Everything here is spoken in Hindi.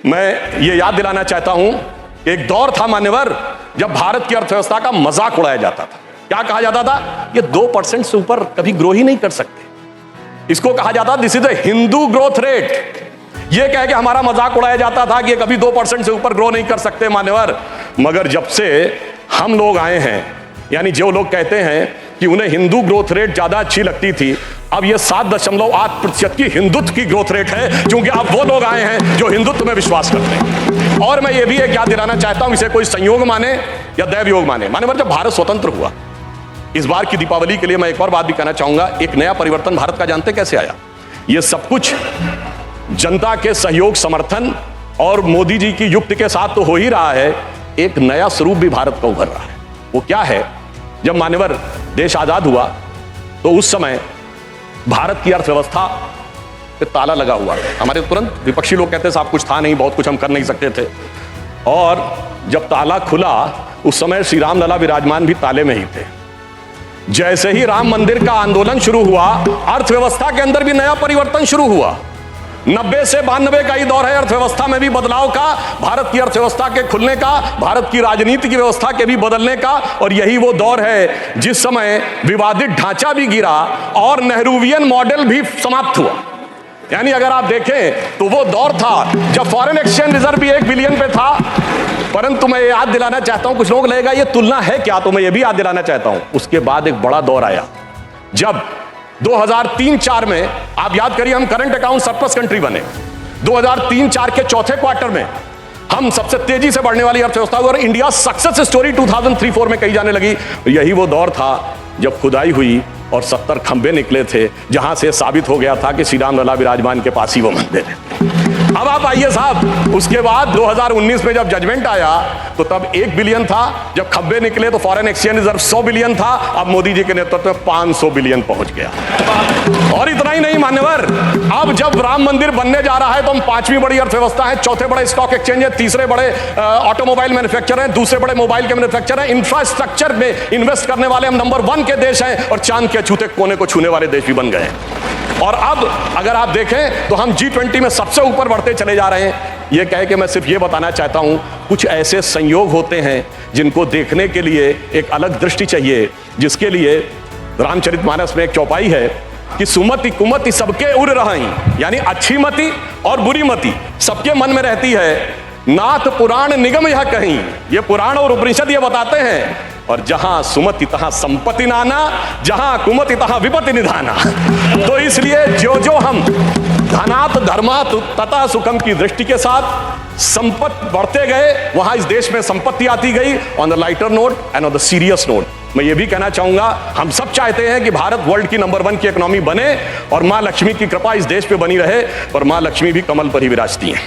मैं ये याद दिलाना चाहता हूं, एक दौर था मान्यवर जब भारत की अर्थव्यवस्था का मजाक उड़ाया जाता था। क्या कहा जाता था? ये 2% से ऊपर कभी ग्रो ही नहीं कर सकते। इसको कहा जाता this is a Hindu growth rate. ये कह के हमारा मजाक उड़ाया जाता था कि ये कभी 2% से ऊपर ग्रो नहीं कर सकते मान्यवर। मगर जब से हम लोग आए हैं, यानी जो लोग कहते हैं कि उन्हें हिंदू ग्रोथ रेट ज्यादा अच्छी लगती थी, अब ये 7.8% की हिंदुत्व की ग्रोथ रेट है, क्योंकि अब वो लोग आए हैं जो हिंदुत्व में विश्वास करते हैं। और मैं ये भी एक याद दिलाना चाहता हूं, इसे कोई संयोग माने या दैवयोग माने, मान्यवर जब भारत स्वतंत्र हुआ, इस बार की दीपावली के लिए मैं एक और बात भी कहना चाहूंगा, एक नया परिवर्तन भारत का जानते कैसे आया? ये सब कुछ जनता के सहयोग, समर्थन और मोदी जी की युक्ति के साथ तो हो ही रहा है। एक नया स्वरूप भी भारत का उभर रहा है। वो क्या है? जब मान्यवर देश आजाद हुआ तो उस समय भारत की अर्थव्यवस्था पे ताला लगा हुआ था। हमारे तुरंत विपक्षी लोग कहते साहब कुछ था नहीं, बहुत कुछ हम कर नहीं सकते थे। और जब ताला खुला उस समय श्री राम लला विराजमान भी ताले में ही थे। जैसे ही राम मंदिर का आंदोलन शुरू हुआ, अर्थव्यवस्था के अंदर भी नया परिवर्तन शुरू हुआ। 90 से 92 का ही दौर है अर्थव्यवस्था में भी बदलाव का, भारत की अर्थव्यवस्था के खुलने का, भारत की राजनीति की व्यवस्था के भी बदलने का। और यही वो दौर है जिस समय विवादित ढांचा भी गिरा और नेहरूवियन मॉडल भी समाप्त हुआ। यानी अगर आप देखें तो वो दौर था जब फॉरेन एक्सचेंज रिजर्व भी 1 बिलियन पे था। परंतु मैं याद दिलाना चाहता हूं, कुछ लोग लगेगा ये तुलना है क्या, तो मैं ये भी याद दिलाना चाहता हूं, उसके बाद एक बड़ा दौर आया जब 2003-4 में, आप याद करिए, हम करंट अकाउंट सरप्लस कंट्री बने। 2003-4 के चौथे क्वार्टर में हम सबसे तेजी से बढ़ने वाली अर्थव्यवस्था हुई और इंडिया सक्सेस स्टोरी 2003-4 में कही जाने लगी। यही वो दौर था जब खुदाई हुई और 70 खंबे निकले थे, जहां से साबित हो गया था कि श्री राम लला विराजमान के पास ही वो मंदिर है। अब आप आइए साहब, उसके बाद 2019 में जब जजमेंट आया तो तब 1 बिलियन था, जब खंबे निकले तो फॉरेन एक्सचेंज रिजर्व 100 बिलियन था। अब मोदी जी के नेतृत्व में 500 बिलियन पहुंच गया। और इतना ही नहीं मान्यवर, अब जब राम मंदिर बनने जा रहा है तो हम 5वीं बड़ी अर्थव्यवस्था है, चौथे बड़े स्टॉक एक्सचेंज है, तीसरे बड़े ऑटोमोबाइल मैन्युफैक्चरर हैं, दूसरे बड़े मोबाइल के मैन्युफैक्चरर हैं, इंफ्रास्ट्रक्चर में इन्वेस्ट करने वाले हम नंबर 1 के देश हैं और चांद के अछूते कोने को छूने वाले देश भी बन गए हैं। और अब अगर आप देखें तो हम G20 में सबसे ऊपर बढ़ते चले जा रहे हैं। यह कह के मैं सिर्फ ये बताना चाहता हूं, कुछ ऐसे संयोग होते हैं जिनको देखने के लिए एक अलग दृष्टि चाहिए, जिसके लिए रामचरितमानस में एक चौपाई है कि सुमति कुमति सबके उर रही, यानी अच्छी मति और बुरी मति सबके मन में रहती है। नाथ पुराण निगम यह कहीं, ये पुराण और उपनिषद ये बताते हैं। और जहां सुमति तहां संपत्ति नाना, जहां कुमति तहां विपत्ति निधाना। तो इसलिए जो जो हम धनात धर्मात तथा सुखम की दृष्टि के साथ संपत्ति बढ़ते गए, वहां इस देश में संपत्ति आती गई। On the lighter note and on the serious note मैं ये भी कहना चाहूंगा, हम सब चाहते हैं कि भारत वर्ल्ड की नंबर 1 की इकोनॉमी बने और मां लक्ष्मी की कृपा इस देश पे बनी रहे। और मां लक्ष्मी भी कमल पर ही विराजती हैं।